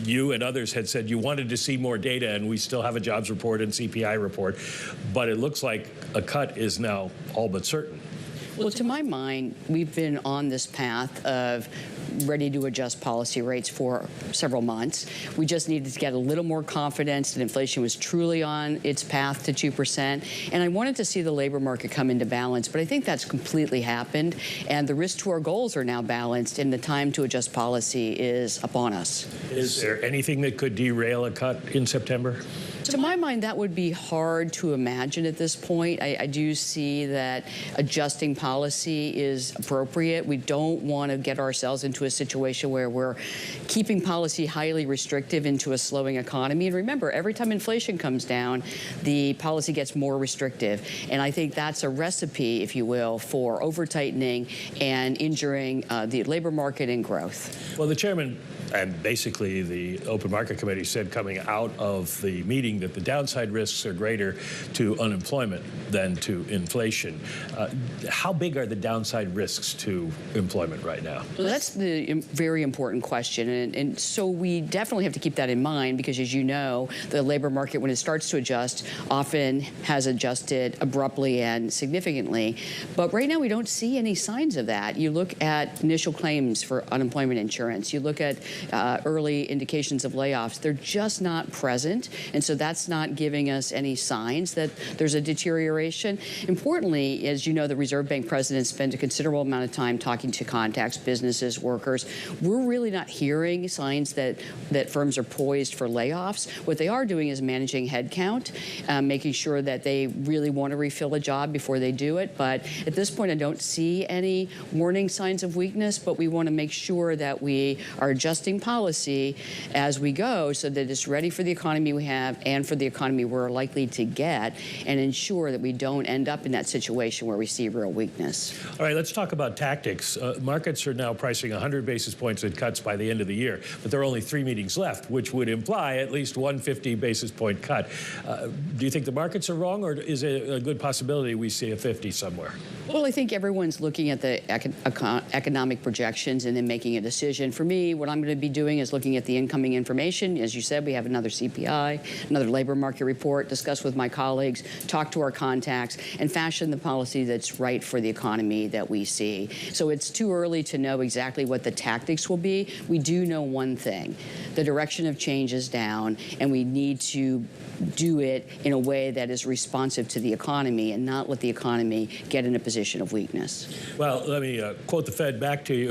you and others had said you wanted to see more data, and we still have a jobs report and CPI report, but it looks like a cut is now all but certain. Well, to my mind, we've been on this path of ready to adjust policy rates for several months. We just needed to get a little more confidence that inflation was truly on its path to 2%. And I wanted to see the labor market come into balance, but I think that's completely happened. And the risks to our goals are now balanced, and the time to adjust policy is upon us. Is there anything that could derail a cut in September? To my mind, that would be hard to imagine at this point. I do see that adjusting policy is appropriate. We don't want to get ourselves into a situation where we're keeping policy highly restrictive into a slowing economy. And remember, every time inflation comes down, the policy gets more restrictive. And I think that's a recipe, if you will, for over-tightening and injuring the labor market and growth. Well, the chairman and basically the Open Market Committee said coming out of the meeting that the downside risks are greater to unemployment than to inflation. How big are the downside risks to employment right now? Well, that's the very important question. And so we definitely have to keep that in mind because, as you know, the labor market, when it starts to adjust, often has adjusted abruptly and significantly. But right now, we don't see any signs of that. You look at initial claims for unemployment insurance. You look at early indications of layoffs. They're just not present. And so that's not giving us any signs that there's a deterioration. Importantly, as you know, the Reserve Bank president spent a considerable amount of time talking to contacts, businesses, workers. We're really not hearing signs that firms are poised for layoffs. What they are doing is managing headcount, making sure that they really want to refill a job before they do it. But at this point, I don't see any warning signs of weakness, but we want to make sure that we are adjusting policy as we go so that it's ready for the economy we have and for the economy we're likely to get, and ensure that we don't end up in that situation where we see real weakness. All right, let's talk about tactics. Markets are now pricing 100 basis points in cuts by the end of the year, but there are only 3 meetings left, which would imply at least 150 basis point cut. Do you think the markets are wrong, or is it a good possibility we see a 50 somewhere? Well, I think everyone's looking at the economic projections and then making a decision. For me, what I'm going to be doing is looking at the incoming information. As you said, we have another CPI, another labor market report, discuss with my colleagues, talk to our contacts, and fashion the policy that's right for the economy that we see. So it's too early to know exactly what the tactics will be. We do know one thing. The direction of change is down, and we need to do it in a way that is responsive to the economy and not let the economy get in a position of weakness. Well, let me quote the Fed back to you.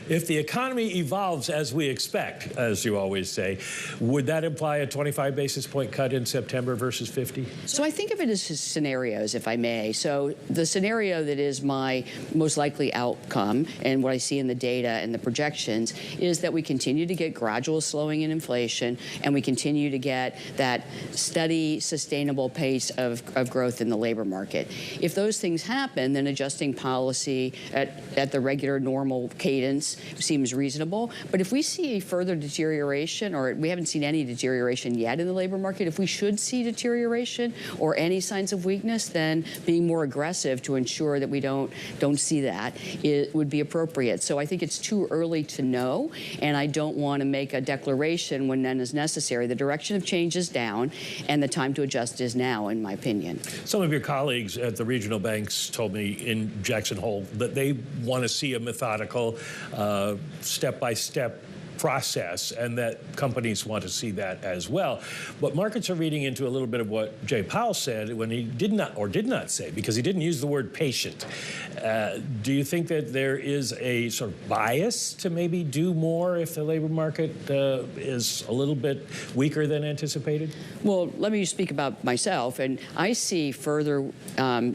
If the economy evolves as we expect, as you always say, would that imply a 25 basis point cut in September versus 50? So I think of it as scenarios, if I may. So the scenario that is my most likely outcome, and what I see in the data and the projections, is that we continue to get gradual slowing in inflation, and we continue to get that steady, sustainable pace of growth in the labor market. If those things happen, then adjusting policy at the regular, normal cadence seems reasonable. But if we see a further deterioration, or we haven't seen any deterioration yet in the labor market, if we should see deterioration or any signs of weakness, then being more aggressive to ensure that we don't see that, it would be appropriate. So I think it's too early to know, and I don't want to make a declaration when none is necessary. The direction of change is down, and the time to adjust is now, in my opinion. Some of your colleagues at the regional banks told me in Jackson Hole that they want to see a methodical, step-by-step process, and that companies want to see that as well. But markets are reading into a little bit of what Jay Powell said when he did not say, because he didn't use the word patient. Do you think that there is a sort of bias to maybe do more if the labor market is a little bit weaker than anticipated? Well, let me speak about myself, and I see further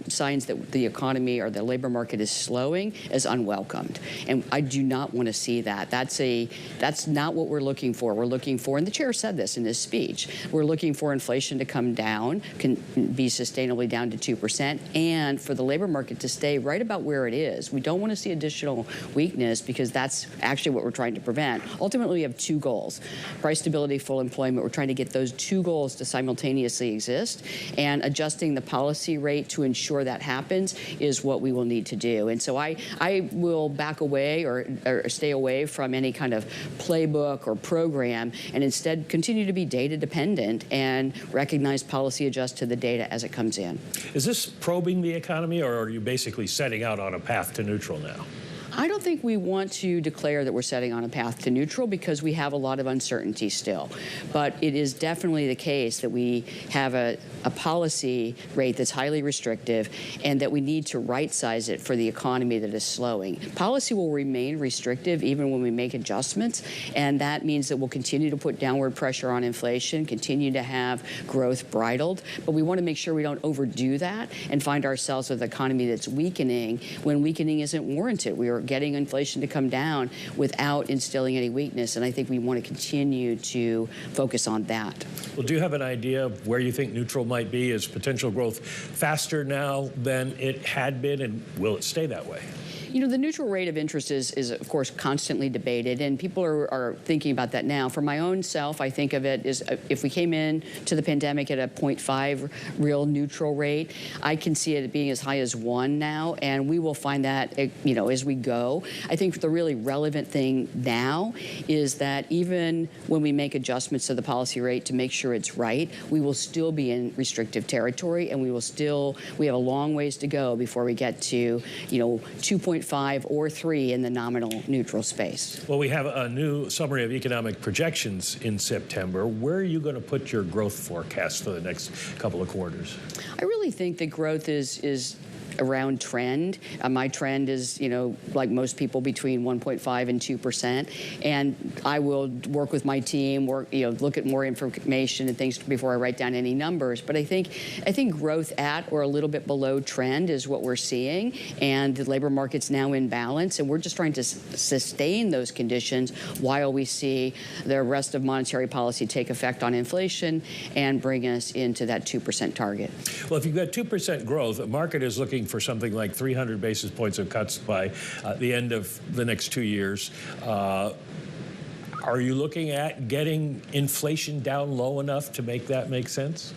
signs that the economy or the labor market is slowing as unwelcomed, and I do not want to see that. That's not what we're looking for. We're looking for, and the chair said this in his speech, we're looking for inflation to come down, can be sustainably down to 2%, and for the labor market to stay right about where it is. We don't want to see additional weakness, because that's actually what we're trying to prevent. Ultimately, we have 2 goals: price stability, full employment. We're trying to get those 2 goals to simultaneously exist, and adjusting the policy rate to ensure that happens is what we will need to do. And so I will back away or stay away from any kind of playbook or program, and instead continue to be data dependent and recognize policy adjust to the data as it comes in. Is this probing the economy, or are you basically setting out on a path to neutral now? I don't think we want to declare that we're setting on a path to neutral because we have a lot of uncertainty still. But it is definitely the case that we have a policy rate that's highly restrictive and that we need to right-size it for the economy that is slowing. Policy will remain restrictive even when we make adjustments, and that means that we'll continue to put downward pressure on inflation, continue to have growth bridled, but we want to make sure we don't overdo that and find ourselves with an economy that's weakening when weakening isn't warranted. We are getting inflation to come down without instilling any weakness, and I think we want to continue to focus on that. Well, do you have an idea of where you think neutral might be? Is potential growth faster now than it had been, and will it stay that way? You know, the neutral rate of interest is of course, constantly debated, and people are thinking about that now. For my own self, I think of it as if we came in to the pandemic at a 0.5 real neutral rate, I can see it being as high as 1 now, and we will find that, you know, as we go. I think the really relevant thing now is that even when we make adjustments to the policy rate to make sure it's right, we will still be in restrictive territory, and we have a long ways to go before we get to, you know, 2.5 or 3 in the nominal neutral space. Well, we have a new summary of economic projections in September. Where are you going to put your growth forecast for the next couple of quarters? I really think that growth is around trend. My trend is, you know, like most people, between 1.5 and 2%. And I will work with my team, look at more information and things before I write down any numbers. But I think growth at or a little bit below trend is what we're seeing. And the labor market's now in balance. And we're just trying to sustain those conditions while we see the rest of monetary policy take effect on inflation and bring us into that 2% target. Well, if you've got 2% growth, the market is looking for something like 300 basis points of cuts by the end of the next 2 years. Are you looking at getting inflation down low enough to make that make sense?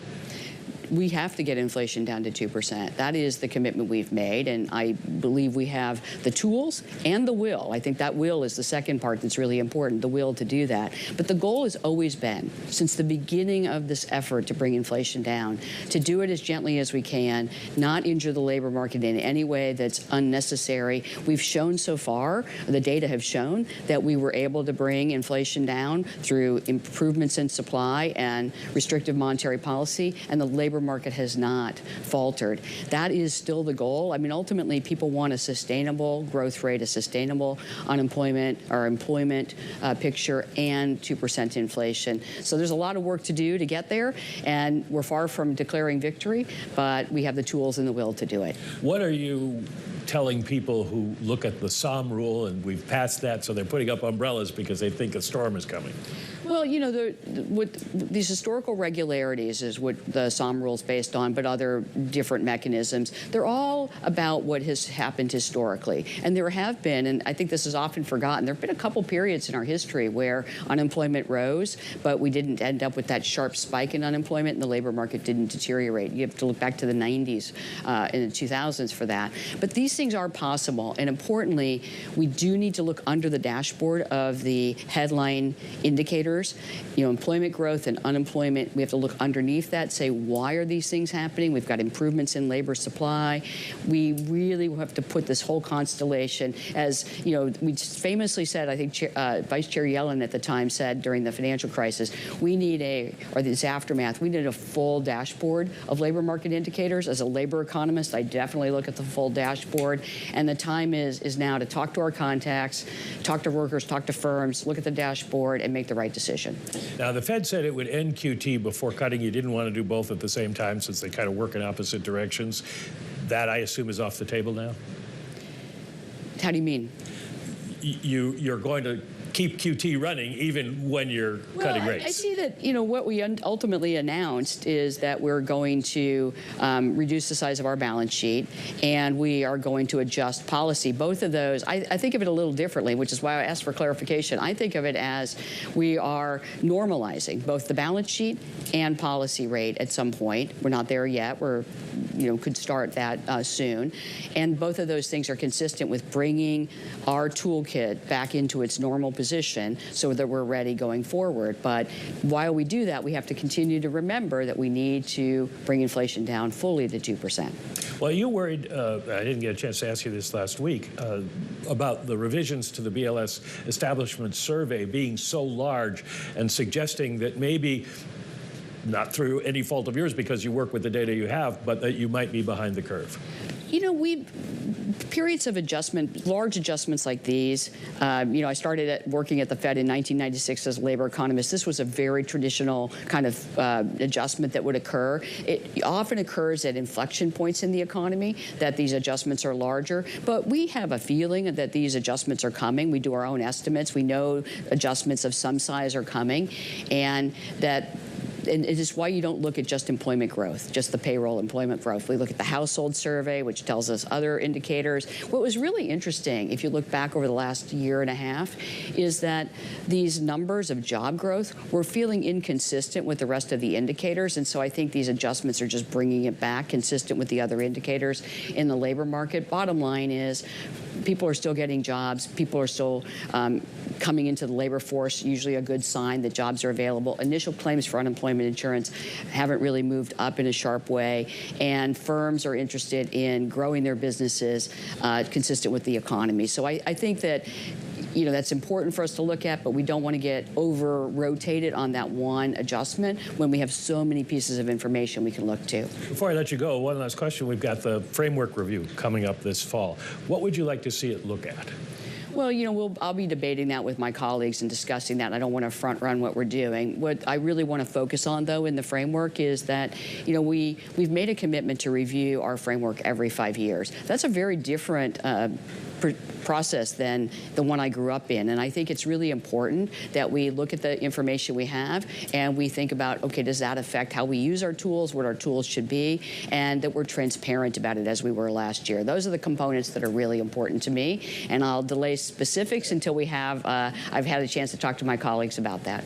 We have to get inflation down to 2%. That is the commitment we've made, and I believe we have the tools and the will. I think that will is the second part that's really important, the will to do that. But the goal has always been, since the beginning of this effort to bring inflation down, to do it as gently as we can, not injure the labor market in any way that's unnecessary. We've shown so far, the data have shown, that we were able to bring inflation down through improvements in supply and restrictive monetary policy, and the labor market has not faltered. That is still the goal. I mean, ultimately, people want a sustainable growth rate, a sustainable unemployment or employment picture, and 2% inflation. So there's a lot of work to do to get there, and we're far from declaring victory, but we have the tools and the will to do it. What are you telling people who look at the SOM rule, and we've passed that, so they're putting up umbrellas because they think a storm is coming? Well, you know, these historical regularities is what the SOM rule is based on, but other different mechanisms. They're all about what has happened historically. And there have been, and I think this is often forgotten, there have been a couple periods in our history where unemployment rose, but we didn't end up with that sharp spike in unemployment, and the labor market didn't deteriorate. You have to look back to the 90s and the 2000s for that. But these things are possible, and importantly, we do need to look under the dashboard of the headline indicators. You know, employment growth and unemployment, we have to look underneath that, say, why are these things happening? We've got improvements in labor supply. We really have to put this whole constellation, as, you know, we famously said, I think Vice Chair Yellen at the time said during the financial crisis, we need this aftermath, we need a full dashboard of labor market indicators. As a labor economist, I definitely look at the full dashboard, and the time is now to talk to our contacts, talk to workers, talk to firms, look at the dashboard, and make the right decision. Now, the Fed said it would end QT before cutting. You didn't want to do both at the same time since they kind of work in opposite directions. That, I assume, is off the table now? How do you mean? You're going to keep QT running even when you're cutting rates. I see that, you know, what we ultimately announced is that we're going to reduce the size of our balance sheet, and we are going to adjust policy. Both of those, I think of it a little differently, which is why I asked for clarification. I think of it as we are normalizing both the balance sheet and policy rate at some point. We're not there yet. We're, you know, could start that soon. And both of those things are consistent with bringing our toolkit back into its normal position position so that we're ready going forward. But while we do that, we have to continue to remember that we need to bring inflation down fully to 2%. Well, you worried, I didn't get a chance to ask you this last week, about the revisions to the BLS establishment survey being so large and suggesting that maybe, not through any fault of yours because you work with the data you have, but that you might be behind the curve. You know, periods of adjustment, large adjustments like these, I started working at the Fed in 1996 as a labor economist. This was a very traditional kind of adjustment that would occur. It often occurs at inflection points in the economy that these adjustments are larger, but we have a feeling that these adjustments are coming. We do our own estimates. We know adjustments of some size are coming, and it is why you don't look at just employment growth, just the payroll employment growth. We look at the household survey, which tells us other indicators. What was really interesting, if you look back over the last year and a half, is that these numbers of job growth were feeling inconsistent with the rest of the indicators. And so I think these adjustments are just bringing it back consistent with the other indicators in the labor market. Bottom line is, people are still getting jobs. People are still coming into the labor force, usually a good sign that jobs are available. Initial claims for unemployment insurance haven't really moved up in a sharp way, and firms are interested in growing their businesses consistent with the economy. So I think that that's important for us to look at, but we don't want to get over-rotated on that one adjustment when we have so many pieces of information we can look to. Before I let you go, one last question. We've got the framework review coming up this fall. What would you like to see it look at? Well, I'll be debating that with my colleagues and discussing that. I don't want to front run what we're doing. What I really want to focus on, though, in the framework is that, we've made a commitment to review our framework every 5 years. That's a very different process than the one I grew up in. And I think it's really important that we look at the information we have and we think about, okay, does that affect how we use our tools, what our tools should be, and that we're transparent about it as we were last year. Those are the components that are really important to me. And I'll delay specifics until I've had a chance to talk to my colleagues about that.